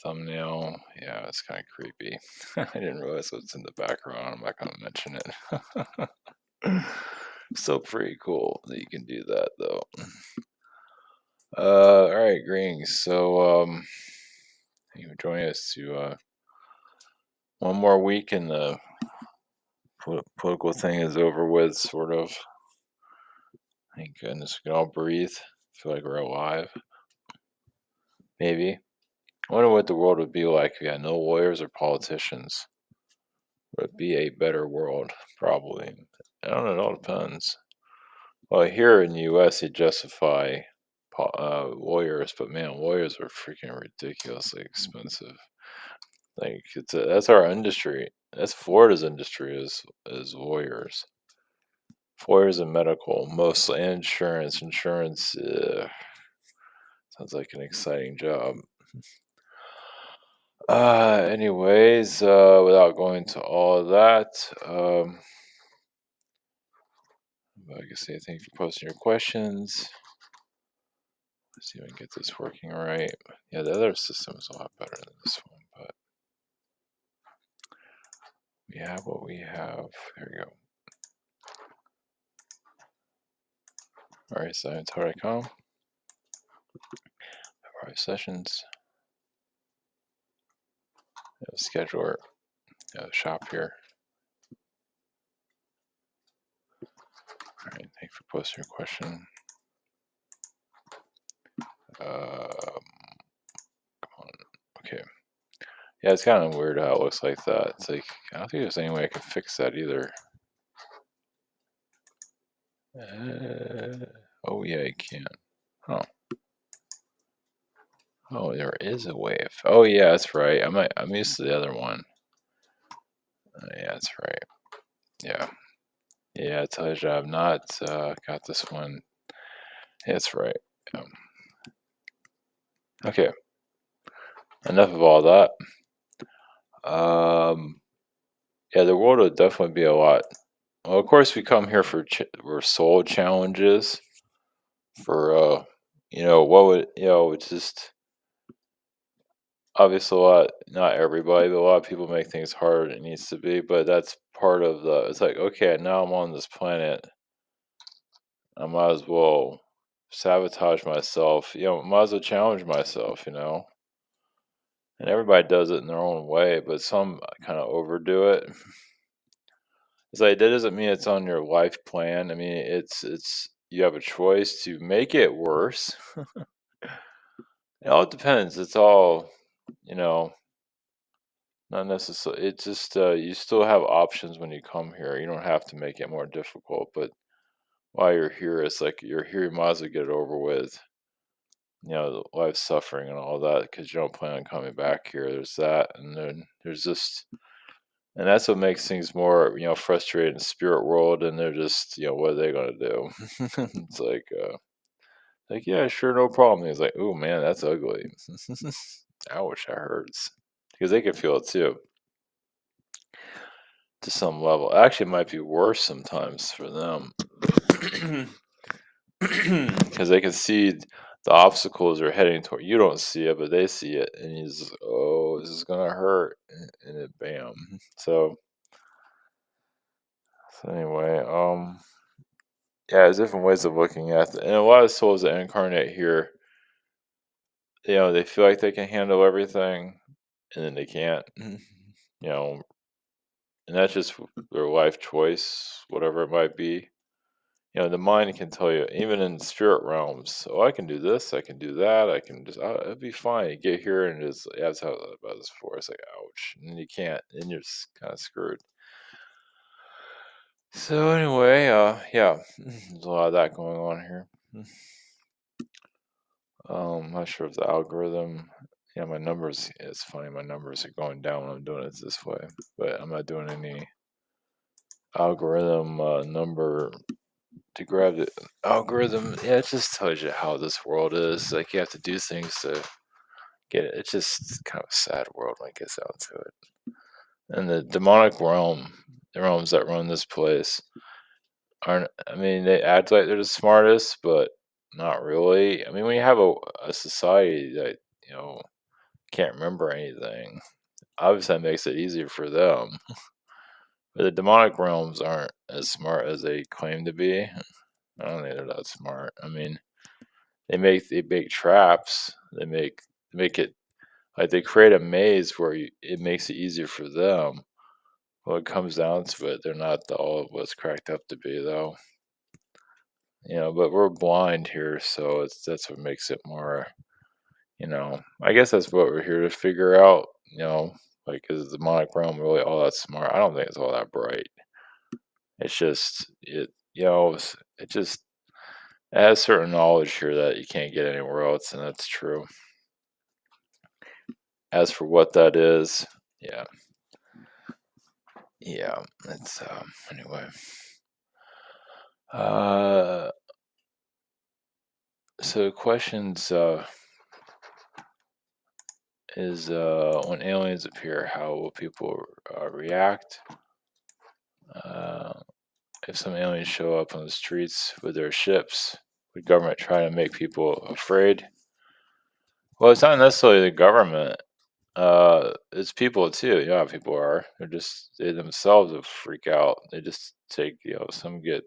thumbnail. Yeah, it's kind of creepy. I didn't realize what's in the background. I'm not gonna mention it. Still pretty cool that you can do that though. All right, greetings. So, thank you for joining us to one more week and the political thing is over with, sort of. Thank goodness we can all breathe. Feel like we're alive. Maybe. I wonder what the world would be like if we had no lawyers or politicians. Would it be a better world? Probably. I don't know. It all depends. Well, here in the U.S., they justify lawyers, but man, lawyers are freaking ridiculously expensive. Like that's our industry. That's Florida's industry is lawyers. Lawyers and medical, mostly, and insurance. Insurance sounds like an exciting job. Anyways, without going to all of that, I can say thank you for posting your questions. Let's see if I can get this working right. Yeah, the other system is a lot better than this one, but we have what we have. Here we go. All right, science.com. All right, sessions. Scheduler. Shop here. All right, thanks for posting your question. Come on. Okay. Yeah, it's kind of weird how it looks like that. It's like, I don't think there's any way I can fix that either. Oh, yeah, I can. Oh. Oh, there is a way. Oh, yeah, that's right. I'm used to the other one. Yeah, that's right. Yeah. Yeah, it tells you I've not got this one. Yeah, that's right. Okay. Enough of all that. Yeah, the world would definitely be a lot. Well, of course, we come here for soul challenges. For what would it's just obviously a lot. Not everybody, but a lot of people make things harder than it needs to be. But that's part of the. It's like, okay, now I'm on this planet. I might as well sabotage myself. Might as well challenge myself. And everybody does it in their own way, but some kind of overdo it. It's like that doesn't mean it's on your life plan. I mean, it's you have a choice to make it worse. It all depends. It's all you know, not necessarily. It's just you still have options when you come here. You don't have to make it more difficult. But while you're here, it's like you're here. You might as well get it over with. The life suffering and all that because you don't plan on coming back here. There's that, and then there's just. And that's what makes things more, frustrating in the spirit world. And they're just, what are they gonna do? It's like yeah, sure, no problem. He's like, oh man, that's ugly. Ouch, that hurts. Because they can feel it too, to some level. Actually, it might be worse sometimes for them, because they can see the obstacles are heading toward. You don't see it, but they see it, and he's, oh, this is gonna hurt, and it, bam. So anyway, yeah, there's different ways of looking at it. And a lot of souls that incarnate here, they feel like they can handle everything, and then they can't. You know, and that's just their life choice, whatever it might be. The mind can tell you, even in spirit realms, oh, I can do this, I can do that, I can just, it'll be fine. You get here and just, yeah, that's how about this before. It's like, ouch, and then you can't, and you're just kind of screwed. So anyway, yeah, there's a lot of that going on here. I'm not sure if the algorithm, yeah, my numbers, it's funny, my numbers are going down when I'm doing it this way, but I'm not doing any algorithm number to grab the algorithm. Yeah, it just tells you how this world is. Like, you have to do things to get it. It's just kind of a sad world when it gets down to it. And the demonic realm, the realms that run this place, aren't, I mean, they act like they're the smartest, but not really. I mean, when you have a society that, can't remember anything. Obviously, that makes it easier for them. But the demonic realms aren't as smart as they claim to be. I don't think they're that smart. I mean, they make traps. They make it like they create a maze where it makes it easier for them. When it comes down to it, they're not all of what's cracked up to be, though. But we're blind here, so that's what makes it more. I guess that's what we're here to figure out. Like, is the demonic realm really all that smart? I don't think it's all that bright. It's just it just it has certain knowledge here that you can't get anywhere else, and that's true. As for what that is, yeah, yeah, it's anyway. So questions is when aliens appear, how will people react? If some aliens show up on the streets with their ships, would government try to make people afraid? Well, it's not necessarily the government. It's people too. How people are. They themselves will freak out. They just take, some get.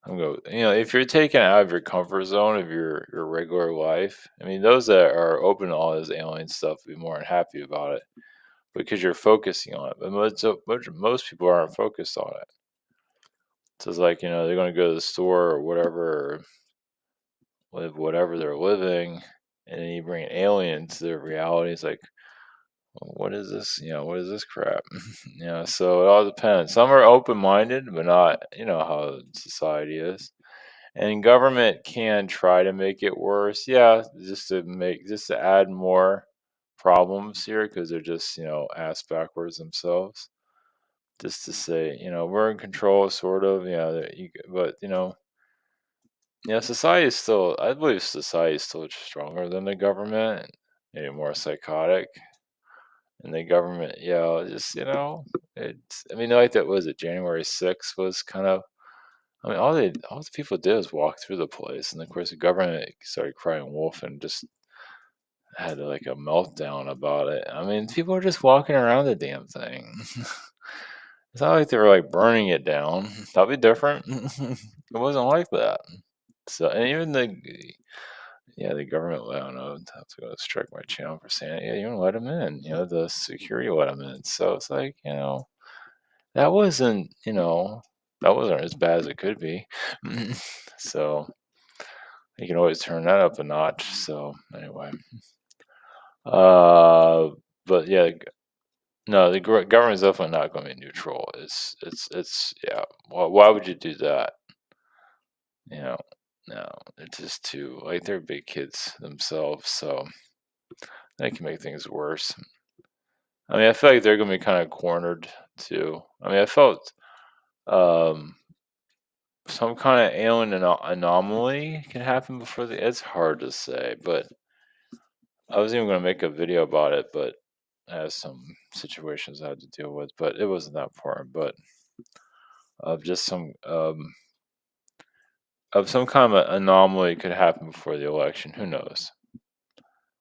I'm go. If you're taken out of your comfort zone of your regular life, I mean, those that are open to all this alien stuff will be more than happy about it because you're focusing on it. But most people aren't focused on it. So it's like, they're going to go to the store or whatever, or live whatever they're living, and then you bring an alien to their reality. It's like, well, what is this? What is this crap? So it all depends. Some are open minded, but not, how society is. And government can try to make it worse. Yeah, just to add more problems here because they're just, ass backwards themselves. Just to say, we're in control, sort of. But society is still. I believe society is still stronger than the government, maybe more psychotic. And the government, just it's. I mean, like that was it. January 6th was kind of. I mean, all the people did was walk through the place, and of course, the government started crying wolf and just had like a meltdown about it. I mean, people were just walking around the damn thing. It's not like they were like burning it down. That'd be different. It wasn't like that. So, and even the government, I don't know, I have to go strike my channel for saying, yeah, you want to let them in. The security let them in. So it's like, that wasn't, that wasn't as bad as it could be. So you can always turn that up a notch. So anyway, uh, but yeah, no, the government's definitely not going to be neutral. It's yeah. Why would you do that? You know, no, they're just too like they're big kids themselves, so they can make things worse. I mean, I feel like they're going to be kind of cornered too. I mean, I felt um some kind of alien anomaly can happen before the. It's hard to say, but I was even going to make a video about it, but I had some situations I had to deal with, but it wasn't that important. But of just some kind of anomaly could happen before the election. Who knows?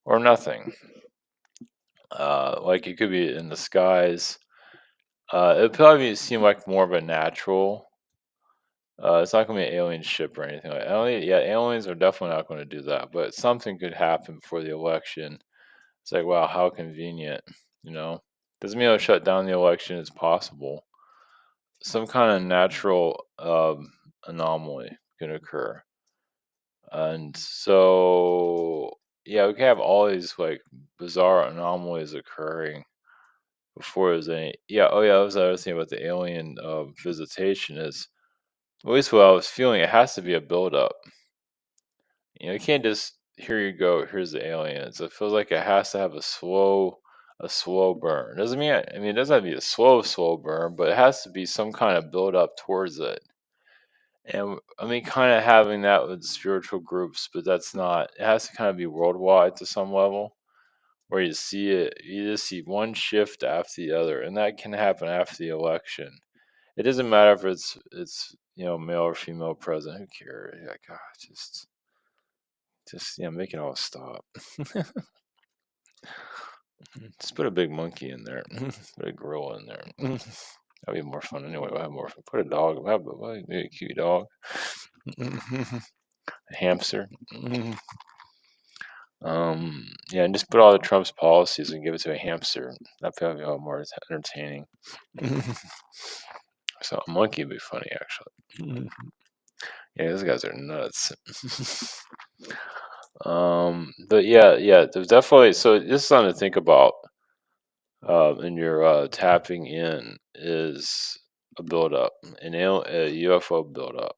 Or nothing. Like it could be in the skies. It probably seem like more of a natural. It's not going to be an alien ship or anything like that. Yeah, aliens are definitely not going to do that. But something could happen before the election. It's like, wow, how convenient. You know, doesn't mean it'll shut down the election. It's possible. Some kind of natural anomaly can occur. And so, yeah, we can have all these like bizarre anomalies occurring before there's any. Yeah, oh yeah, that was the other thing about the alien visitation is at least what I was feeling. It has to be a buildup. You can't just here you go. Here's the aliens. It feels like it has to have a slow burn. Doesn't mean I mean it doesn't have to be a slow burn, but it has to be some kind of build up towards it. And I mean, kind of having that with spiritual groups, but that's not. It has to kind of be worldwide to some level, where you see it. You just see one shift after the other, and that can happen after the election. It doesn't matter if it's male or female president. Who cares? Yeah, God, just make it all stop. Just put a big monkey in there. Put a gorilla in there. That'd be more fun anyway. We'll have more fun. Put a dog. Maybe a cute dog. A hamster. Yeah, and just put all the Trump's policies and give it to a hamster. That'd probably be a lot more entertaining. So a monkey would be funny, actually. Yeah, those guys are nuts. But yeah, there's definitely, so this is something to think about. And your tapping in is a buildup, a UFO buildup.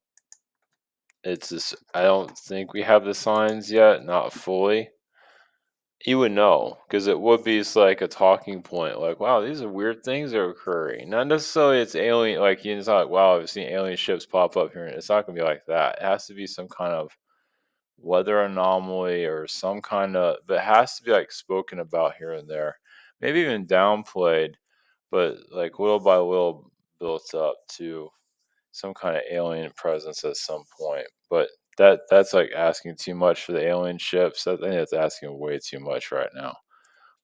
It's just, I don't think we have the signs yet, not fully. You would know because it would be like a talking point, like, wow, these are weird things that are occurring. Not necessarily it's alien, like it's not like, wow, I've seen alien ships pop up here. It's not gonna be like that. It has to be some kind of weather anomaly or some kind of, but it has to be like spoken about here and there, maybe even downplayed, but like little by little built up to some kind of alien presence at some point. But that's like asking too much for the alien ships. I think that's asking way too much right now.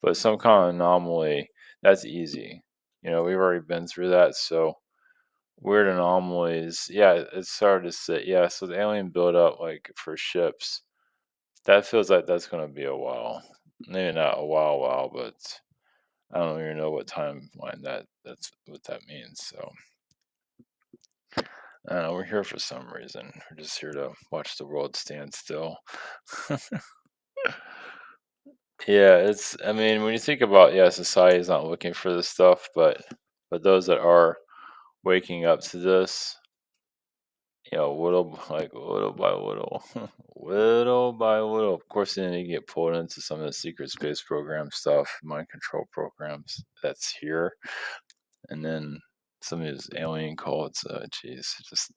But some kind of anomaly, that's easy. We've already been through that. So weird anomalies, yeah, it's hard to say. Yeah, so the alien buildup, like for ships, that feels like that's going to be a while. Maybe not a while, but I don't even know what timeline that's what that means. So I don't know, we're here for some reason. We're just here to watch the world stand still. Yeah, I mean, when you think about, yeah, society is not looking for this stuff, but those that are waking up to this, little by little, little by little. Of course, then you get pulled into some of the secret space program stuff, mind control programs that's here, and then some of these alien cults. Geez, just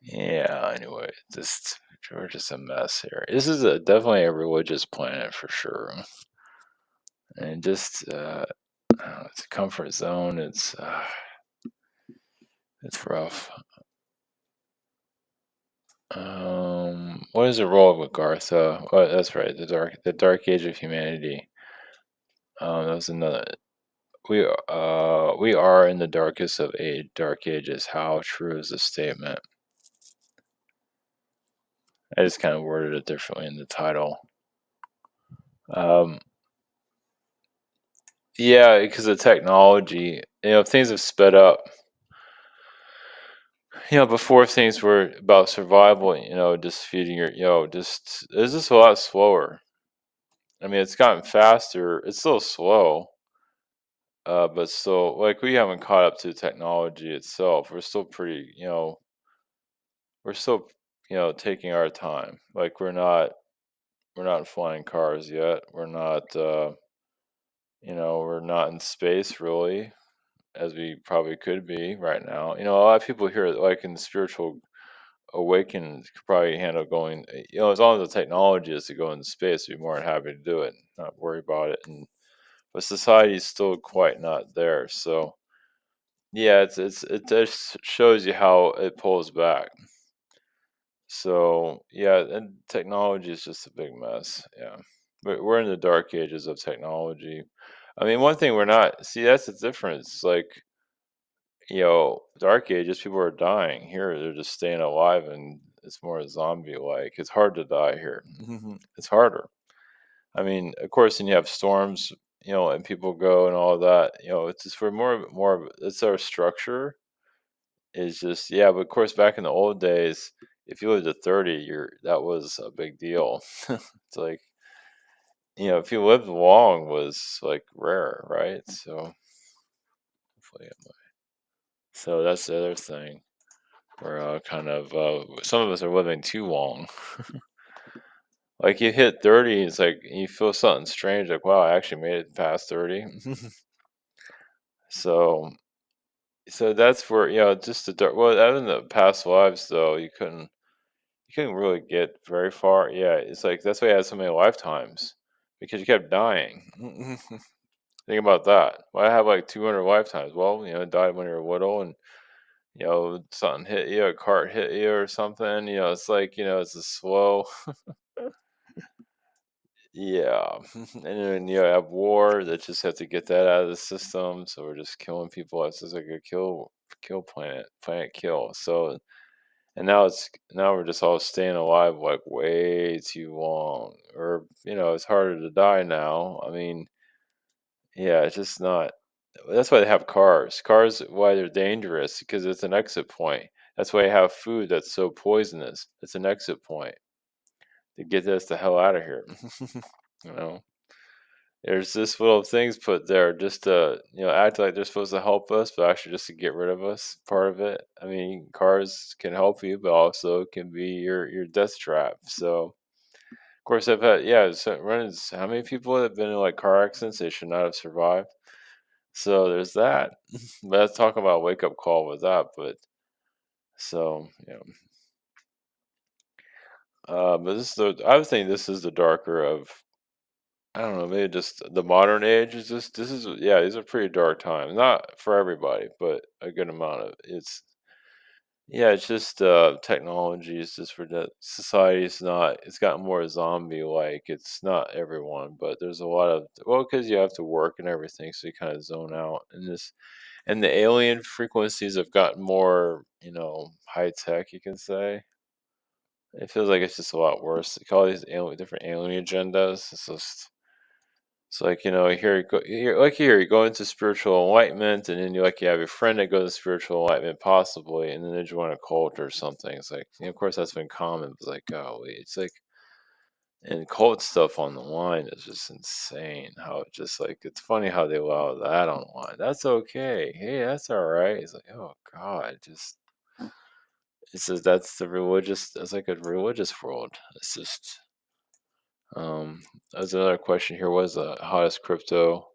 yeah. Anyway, just we're just a mess here. This is definitely a religious planet for sure, and just I don't know, it's a comfort zone. It's rough. What is the role of Agartha? Oh, that's right, the dark age of humanity. That was another. We are in the darkest of dark ages. How true is this statement? I just kind of worded it differently in the title. Um, yeah, because of technology, things have sped up. Before things were about survival, just feeding it's just a lot slower. I mean, it's gotten faster. It's still slow, but still, like we haven't caught up to technology itself. We're still, taking our time. Like we're not flying cars yet. We're not in space really, as we probably could be right now. A lot of people here, like in the spiritual awakened, could probably handle going. As long as the technology is to go into space, we'd be more than happy to do it, not worry about it. But society is still quite not there. So yeah, it just shows you how it pulls back. So yeah, and technology is just a big mess. Yeah, we're in the dark ages of technology. I mean, one thing we're not. See, that's the difference. Like, dark ages, people are dying. Here, they're just staying alive, and it's more zombie-like. It's hard to die here. It's harder. I mean, of course, and you have storms, and people go and all that. It's just for more. It's our structure is just, yeah. But of course, back in the old days, if you lived to 30, that was a big deal. It's like, if you lived long was like rare, right? So hopefully, so that's the other thing. We're kind of some of us are living too long. Like you hit 30, it's like you feel something strange, like wow, I actually made it past 30. So that's where, just the dark. Well, other than the past lives, though, you couldn't really get very far. Yeah, it's like that's why I had so many lifetimes because you kept dying. Think about that. Why I have like 200 lifetimes? Well, died when you were little, and something hit you, a cart hit you or something. It's like it's a slow. Yeah, and then you have war that just have to get that out of the system. So we're just killing people. It's just like a kill planet kill. So and now we're just all staying alive like way too long, or it's harder to die now. I mean, yeah, it's just not. That's why they have cars. Cars, why they're dangerous because it's an exit point. That's why you have food that's so poisonous. It's an exit point to get us the hell out of here. you know. There's this little things put there just to, act like they're supposed to help us, but actually just to get rid of us, part of it. I mean, cars can help you, but also can be your death trap. So, of course, I've had, yeah, so runs. How many people have been in like car accidents they should not have survived? So there's that. But let's talk about wake up call with that. But so, but I would think this is the darker of, I don't know, maybe just the modern age is just this is yeah, these are pretty dark times. Not for everybody, but a good amount of it's yeah, it's just technology is just for that society is not it's gotten more zombie like. It's not everyone, but there's a lot of because you have to work and everything, so you kind of zone out. And the alien frequencies have gotten more, high tech, you can say. It feels like it's just a lot worse. Like all these different alien agendas. It's like, here you go, here you go into spiritual enlightenment, and then you have your friend that goes to spiritual enlightenment, possibly, and then they join a cult or something. It's like, of course, that's been common. But it's like, golly, it's like, and cult stuff on the line is just insane. How it just like, it's funny how they allow that online. That's okay. Hey, that's all right. It's like, oh God, just it's just that's like a religious world. It's just, there's another question here. What is the hottest crypto?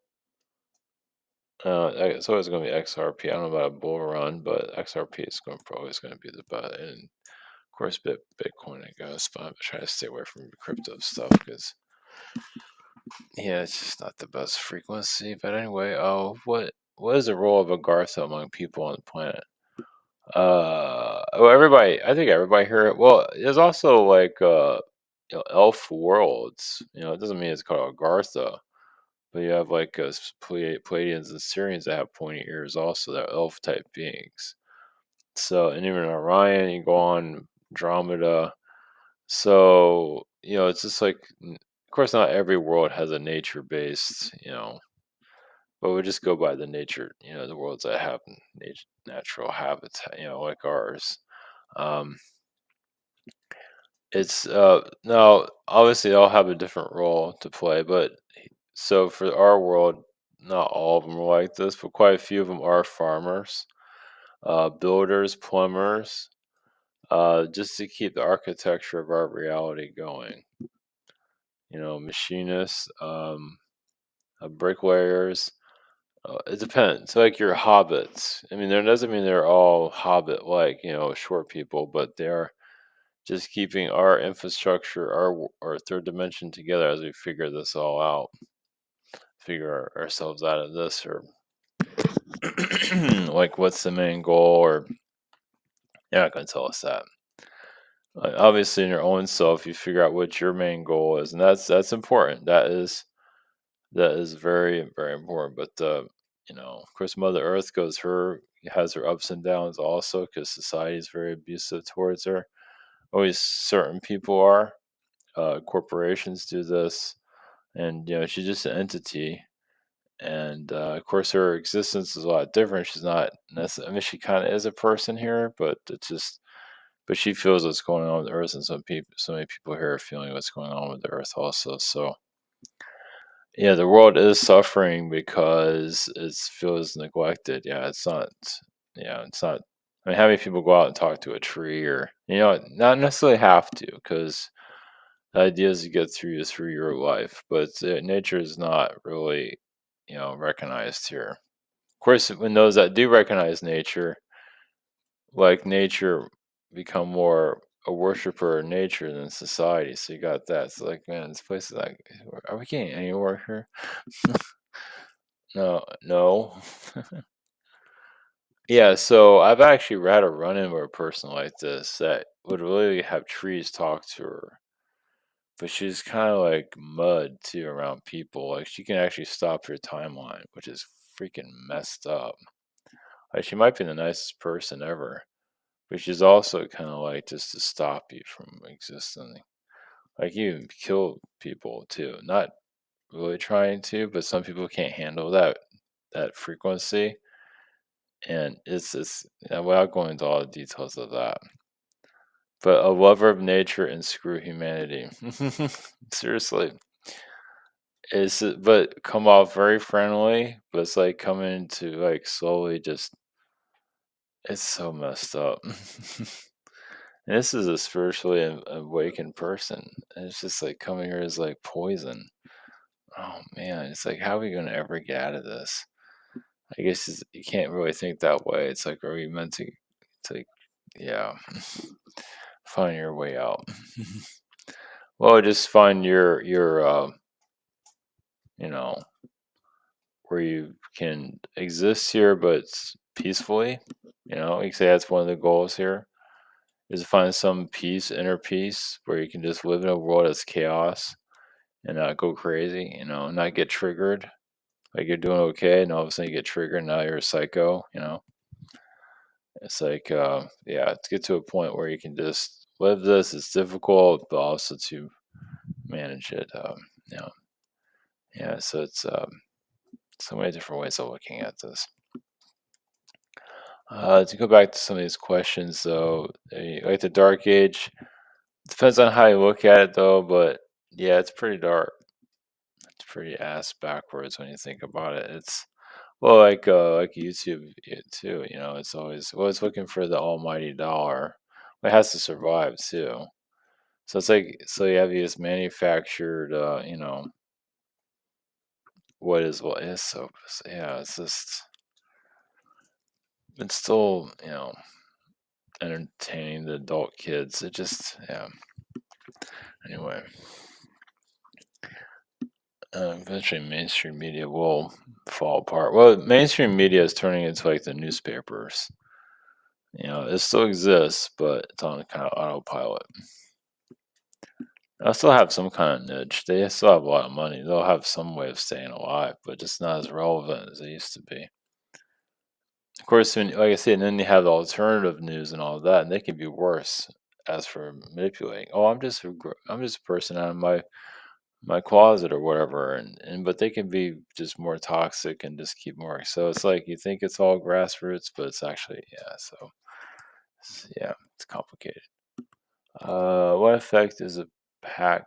It's always going to be XRP. I don't know about a bull run, but XRP is probably going to be the best. And of course, Bitcoin, I guess. But I'm trying to stay away from crypto stuff because, yeah, it's just not the best frequency. But anyway, what is the role of Agartha among people on the planet? Well, everybody, I think everybody here. Well, there's also like elf worlds. It doesn't mean it's called Agartha. But you have like Pleiadians and Syrians that have pointy ears also. They're elf type beings. So, and even Orion, you go on Andromeda. So, it's just like, of course, not every world has a nature based, but we just go by the nature, the worlds that have natural habitat, like ours. Um, it's now obviously they all have a different role to play, but so for our world, not all of them are like this, but quite a few of them are farmers, builders, plumbers, just to keep the architecture of our reality going. Machinists, bricklayers. It depends. Like your hobbits. I mean, there doesn't mean they're all hobbit like, short people, but they are just keeping our infrastructure, our third dimension together as we figure this all out, figure ourselves out of this, or like what's the main goal, or you're not going to tell us that. Obviously, in your own self, you figure out what your main goal is, and that's important. That is very very important. But of course, Mother Earth has her ups and downs also because society is very abusive towards her. Always certain people are. Corporations do this, and she's just an entity. And of course, her existence is a lot different. She's not necessarily. I mean, she kind of is a person here, but it's just. But she feels what's going on with the Earth, and so many people here are feeling what's going on with the Earth also. So yeah, the world is suffering because it feels neglected. Yeah, it's not. Yeah, it's not. I mean, how many people go out and talk to a tree, or not necessarily have to, because the idea is to get through your life, but nature is not really, recognized here. Of course, when those that do recognize nature, like nature, become more a worshiper of nature than society. So you got that. It's like, man, this place is like, are we getting anywhere here? No, no. Yeah, so I've actually had a run in with a person like this that would really have trees talk to her. but she's kind of like mud too around people. Like she can actually stop your timeline, which is freaking messed up. Like she might be the nicest person ever, but she's also kind of like just to stop you from existing. Like you even kill people too. Not really trying to, but some people can't handle that frequency. And it's without going into all the details of that. But a lover of nature and screw humanity. Seriously. But come off very friendly, but it's like coming to like slowly just it's so messed up. And this is a spiritually awakened person. And it's just like coming here is like poison. Oh man, it's like how are we gonna ever get out of this? I guess you can't really think that way. It's like, are we meant to like, yeah, find your way out? Well, just find you know, where you can exist here, but peacefully. You know, you can say that's one of the goals here is to find some peace, inner peace, where you can just live in a world that's chaos and not go crazy. You know, not get triggered. Like you're doing okay, and all of a sudden you get triggered. And now you're a psycho. You know, it's like, yeah, to get to a point where you can just live this. It's difficult, but also to manage it. You know, yeah. So it's so many different ways of looking at this. To go back to some of these questions, though, like the Dark Age, depends on how you look at it, though. But yeah, it's pretty dark. It's pretty ass backwards when you think about it. It's well, like YouTube too. You know, it's always looking for the almighty dollar. It has to survive too. So it's like so you have these manufactured, you know, what is so yeah. It's just it's still you know entertaining the adult kids. It just yeah. Anyway, eventually mainstream media will fall apart. Well, mainstream media is turning into like the newspapers. You know, it still exists, but it's on a kind of autopilot. They'll still have some kind of niche. They still have a lot of money. They'll have some way of staying alive, but just not as relevant as they used to be. Of course, when, like I said, and then you have the alternative news and all of that, and they can be worse as for manipulating. Oh, I'm just a person out of my closet or whatever, and but they can be just more toxic and just keep more. So it's like you think it's all grassroots, but it's actually yeah. So yeah, it's complicated. What effect is a pack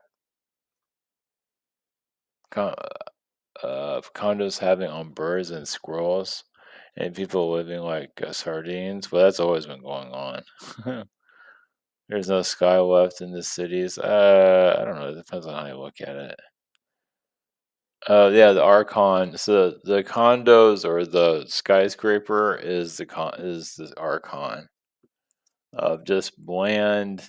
con- condos having on birds and squirrels and people living like sardines? Well, that's always been going on. There's no sky left in the cities. I don't know. It depends on how you look at it. Yeah, the Archon. So the condos or the skyscraper is the Archon of just bland,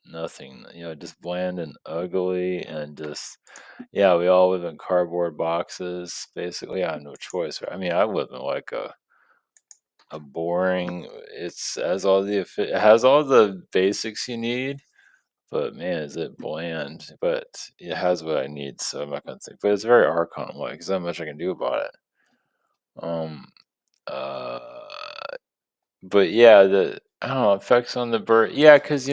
nothing. You know, just bland and ugly, and just yeah, we all live in cardboard boxes. Basically, I have no choice. I mean, I live in like a boring. It has all the basics you need, but man, is it bland. But it has what I need, so I'm not gonna think. But it's very Archon like. There's not much I can do about it. Um. Uh. But yeah, the I don't know effects on the bird. Yeah, because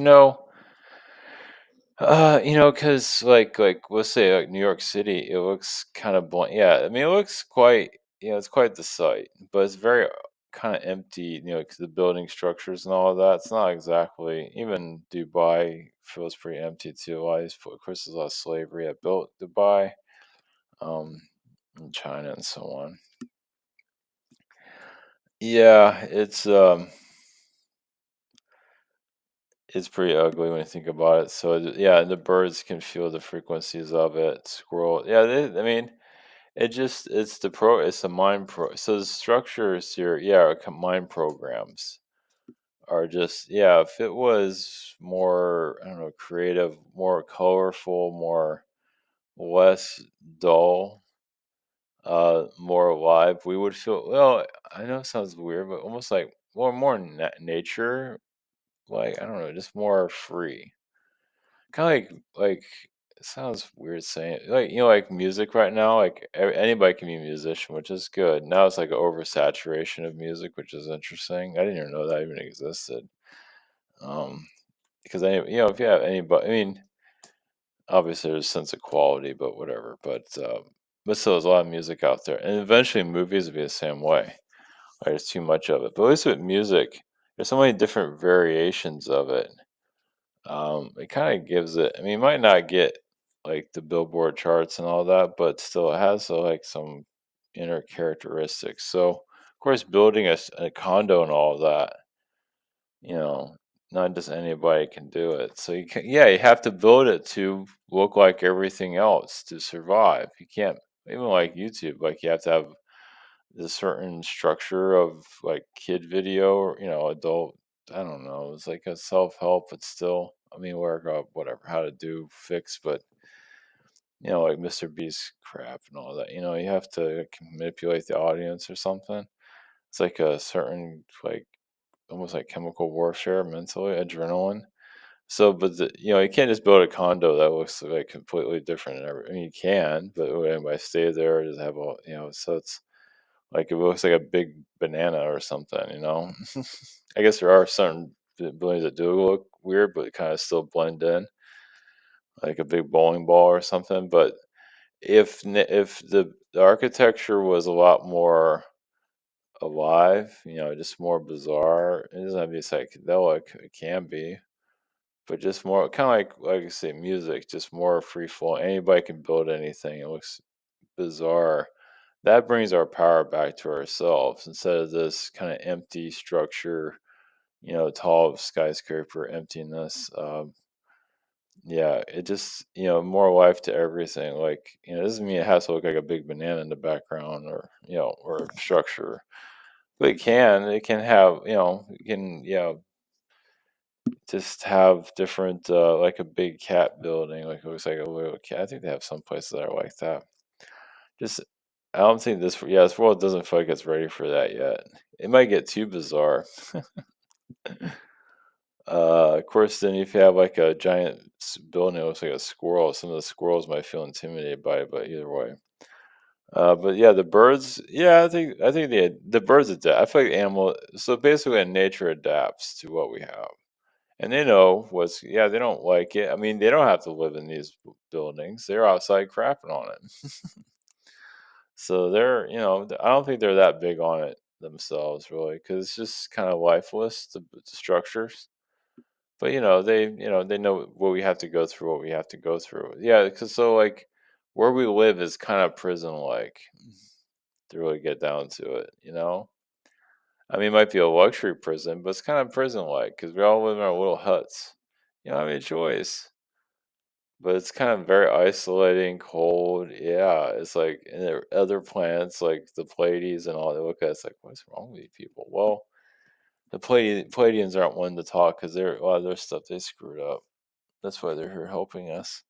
cause like let's say like New York City, it looks kind of blank. Yeah, I mean it looks quite it's quite the sight, but it's very kind of empty. You know, 'cause the building structures and all of that. It's not exactly even Dubai feels pretty empty too. Of course, there's a lot of slavery that built Dubai, um, in China and so on. Yeah, it's pretty ugly when you think about it. So yeah, the birds can feel the frequencies of it. Squirrel, yeah, I mean. It's the mind pro so the structures here, yeah, are mind programs are just yeah, if it was more, I don't know, creative, more colorful, more less dull, more alive, we would feel well, I know it sounds weird, but almost like more nature, like I don't know, just more free. Kind of like it sounds weird saying it, like, like music right now, like, anybody can be a musician, which is good. Now it's like an oversaturation of music, which is interesting. I didn't even know that even existed. Um, because if you have anybody, I mean, obviously there's a sense of quality, but whatever. But still, there's a lot of music out there, and eventually movies will be the same way. Like, there's too much of it. But at least with music, there's so many different variations of it. It kind of gives it. I mean, it might not get like the Billboard charts and all that, but still, it has like some inner characteristics. So, of course, building a condo and all of that, you know, not just anybody can do it. So yeah, you have to build it to look like everything else to survive. You can't even like YouTube, like you have to have this certain structure of like kid video or adult. I don't know. It's like a self help, but still, I mean, work out whatever how to do fix, but like Mr. Beast crap and all that. You have to like, manipulate the audience or something. It's like a certain like almost like chemical warfare mentally, adrenaline. So, but you can't just build a condo that looks like completely different. I mean, you can, but would anybody stay there? Does it have all So it's like it looks like a big banana or something. I guess there are certain buildings that do look weird, but kind of still blend in, like a big bowling ball or something. But if the architecture was a lot more alive, just more bizarre, it doesn't have to be psychedelic. It can be, but just more kind of like I say, music, just more free flow. Anybody can build anything. It looks bizarre. That brings our power back to ourselves instead of this kind of empty structure, tall skyscraper emptiness. Yeah, it just more life to everything. Like it doesn't mean it has to look like a big banana in the background or or structure, but it can have it can just have different like a big cat building, like it looks like a little cat. I think they have some places that are like that. Just I don't think this world doesn't feel like it's ready for that yet. It might get too bizarre. Of course, then if you have like a giant building that looks like a squirrel, some of the squirrels might feel intimidated by it, but either way. But yeah, the birds. Yeah, I think the birds adapt. I feel like animal. So basically, nature adapts to what we have, and they know what's. Yeah, they don't like it. I mean, they don't have to live in these buildings. They're outside crapping on it. So I don't think they're that big on it themselves, really, because it's just kind of lifeless, the structures. But they know what we have to go through, what we have to go through. Yeah, because so like where we live is kind of prison-like to really get down to it. I mean, it might be a luxury prison, but it's kind of prison-like because we all live in our little huts. You don't have any choice. But it's kind of very isolating, cold. Yeah, it's like and there are other planets like the Pleiades and all. They look at us like, what's wrong with you people? Well, the Pleiadians aren't one to talk because a lot of their stuff they screwed up. That's why they're here helping us.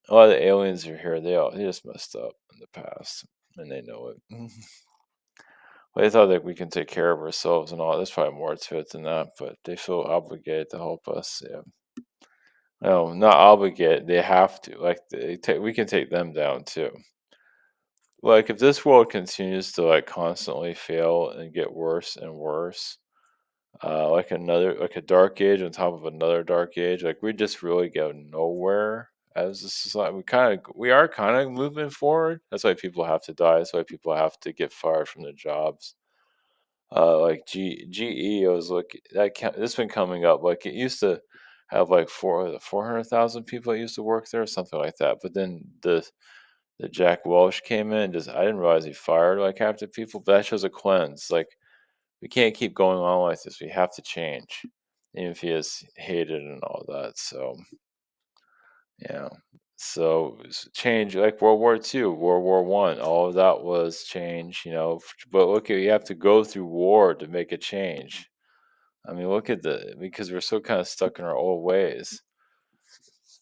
A lot of the aliens are here. They just messed up in the past, and they know it. They thought that we can take care of ourselves and all. There's probably more to it than that, but they feel obligated to help us. Yeah. No, not obligated. They have to. Like we can take them down too. Like if this world continues to like constantly fail and get worse and worse, like a dark age on top of another dark age, like we just really go nowhere as a society. We are kind of moving forward. That's why people have to die. That's why people have to get fired from their jobs. Like GE, I was looking this been coming up. Like it used to have like 400,000 people that used to work there, something like that. But then the Jack Welch came in. Just I didn't realize he fired like half the people. But that shows a cleanse. Like we can't keep going on like this. We have to change, even if he is hated and all that. So yeah. So change like World War II, World War One, all of that was change. But look, you have to go through war to make a change. I mean, look at because we're so kind of stuck in our old ways.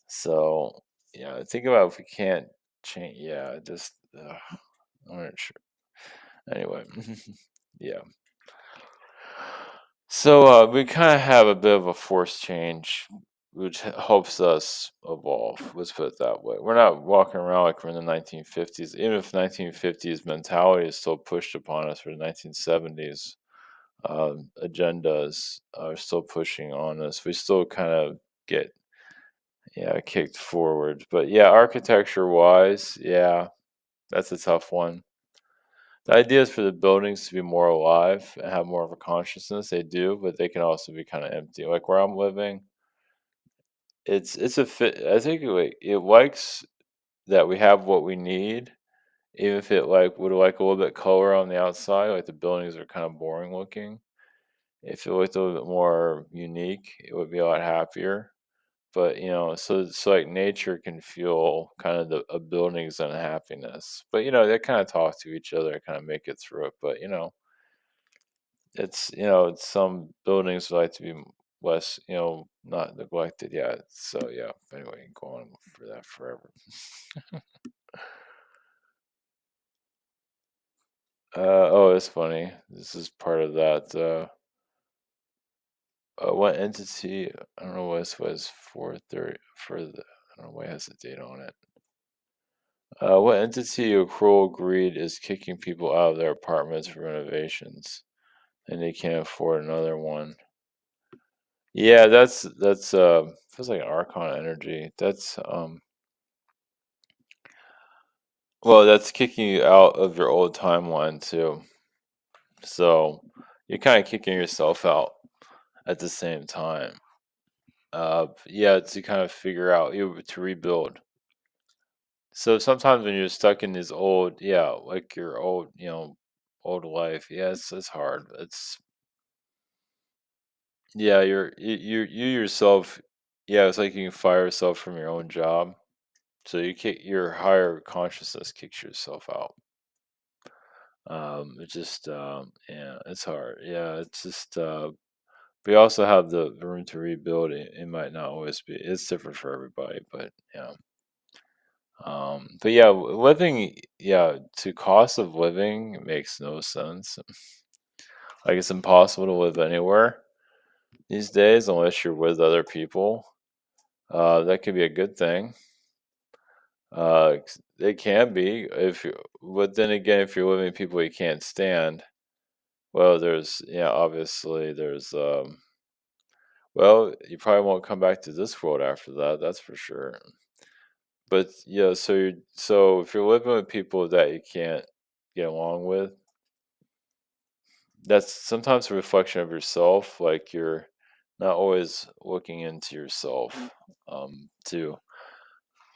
So think about if we can't change. Yeah, just I'm not sure. Anyway, yeah. So we kind of have a bit of a forced change which helps us evolve. Let's put it that way. We're not walking around like we're in the 1950s, even if 1950s mentality is still pushed upon us for the 1970s. Agendas are still pushing on us. We still kind of get, yeah, kicked forward. But yeah, architecture wise, yeah, that's a tough one. The idea is for the buildings to be more alive and have more of a consciousness. They do, but they can also be kind of empty. Like where I'm living, it's a fit. I think it likes that we have what we need, even if it like would like a little bit color on the outside. Like the buildings are kind of boring looking. If it looked a little bit more unique, it would be a lot happier. But so like nature can fuel kind of the a building's unhappiness. But they kind of talk to each other, kind of make it through it. But it's some buildings like to be less, not neglected. Yeah. So yeah. Anyway, go on for that forever. Oh, it's funny. This is part of that. What entity? I don't know what this was 430 for the. I don't know why it has a date on it. What entity of cruel greed is kicking people out of their apartments for renovations, and they can't afford another one? Yeah, that's feels like an archon energy. That's kicking you out of your old timeline too. So you're kind of kicking yourself out at the same time. Yeah, to kind of figure out to rebuild. So sometimes when you're stuck in this old, yeah, like your old, old life, yeah, it's hard. It's Yeah, you yourself, yeah, it's like you can fire yourself from your own job. So you kick your higher consciousness kicks yourself out. It's just yeah, it's hard. Yeah, it's just we also have the room to rebuild it. It might not always be, it's different for everybody, but yeah. But yeah, living, yeah, to cost of living makes no sense. Like it's impossible to live anywhere these days unless you're with other people. That could be a good thing. It can be if you, but then again, if you're living with people you can't stand, well, there's, yeah, obviously there's, well, you probably won't come back to this world after that. That's for sure. But yeah, so if you're living with people that you can't get along with, that's sometimes a reflection of yourself. Like you're not always looking into yourself, too.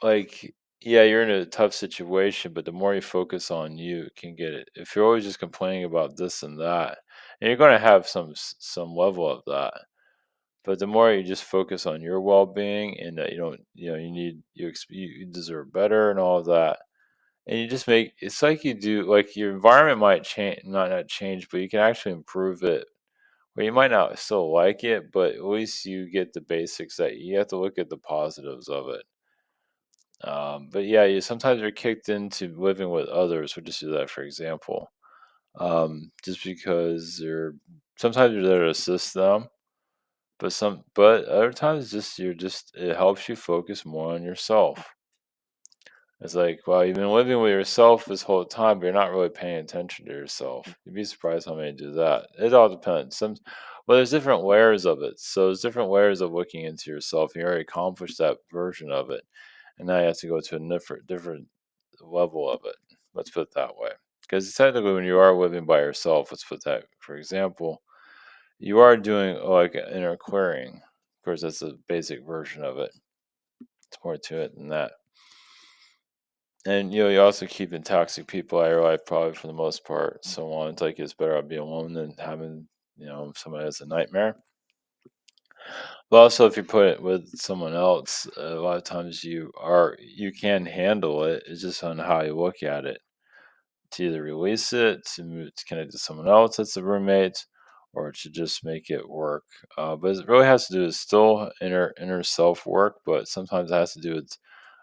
Like, yeah, you're in a tough situation, but the more you focus on you, it can get it. If you're always just complaining about this and that, and you're going to have some level of that, but the more you just focus on your well-being and that you don't, you need you deserve better and all of that, and you just make it's like you do like your environment might change, not change, but you can actually improve it. Well, you might not still like it, but at least you get the basics that you have to look at the positives of it. But yeah, you sometimes you're kicked into living with others. We'll just do that for example. Just because they're sometimes you're there to assist them, but other times just you're just it helps you focus more on yourself. It's like, well, you've been living with yourself this whole time, but you're not really paying attention to yourself. You'd be surprised how many do that. It all depends. There's different layers of it. So there's different layers of looking into yourself. You already accomplished that version of it, and now you have to go to a different level of it. Let's put it that way. Because technically, when you are living by yourself, let's put that for example, you are doing like inner clearing. Of course, that's a basic version of it. It's more to it than that. And you also keep in toxic people out of your life probably for the most part. So on, it's like it's better off being alone than having somebody that's a nightmare. But also, if you put it with someone else, a lot of times you can handle it. It's just on how you look at it. To either release it, to move to connect to someone else that's a roommate, or to just make it work. But it really has to do with still inner self work, but sometimes it has to do with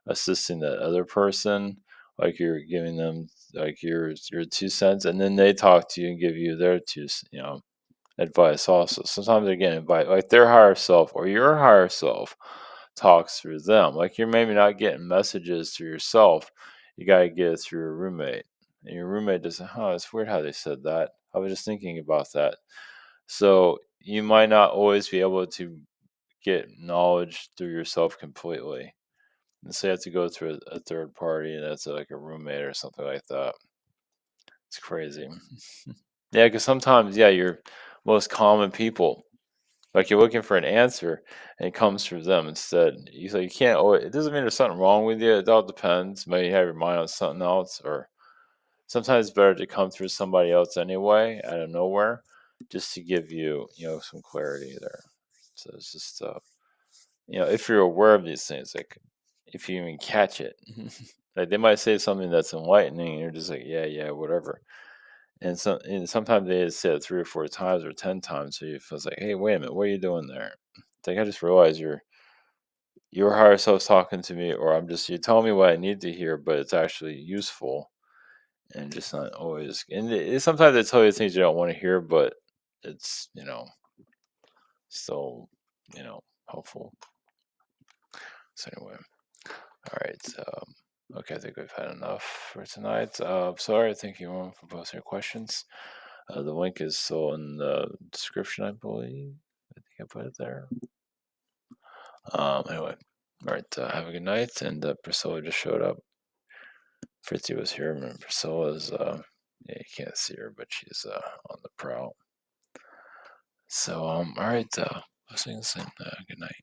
assisting that other person, like you're giving them like your 2 cents, and then they talk to you and give you their advice also. Sometimes they're getting advice like their higher self or your higher self. talks through them. Like you're maybe not getting messages through yourself. You gotta get it through your roommate. And your roommate doesn't, it's weird how they said that. I was just thinking about that. So you might not always be able to get knowledge through yourself completely. And so you have to go through a third party, and that's like a roommate or something like that. It's crazy. Yeah, because sometimes, yeah, your most common people, like you're looking for an answer, and it comes through them instead. You can't always, it doesn't mean there's something wrong with you. It all depends. Maybe you have your mind on something else, or sometimes it's better to come through somebody else anyway, out of nowhere, just to give you, some clarity there. So it's just, if you're aware of these things, like if you even catch it, like they might say something that's enlightening, and you're just like, yeah, yeah, whatever. And sometimes they just say it 3 or 4 times or 10 times, so you feel like, hey, wait a minute, what are you doing there? It's like I just realized your higher self's talking to me, or you're telling me what I need to hear, but it's actually useful and just not always. And sometimes they tell you things you don't want to hear, but it's still helpful. So anyway, all right. Okay, I think we've had enough for tonight. Sorry, thank you everyone for posting your questions. The link is still in the description, I believe. I think I put it there. Anyway, all right. Have a good night. And Priscilla just showed up. Fritzy was here. And Priscilla's, yeah, you can't see her, but she's on the prowl. So, all right. I'll see you soon. Good night.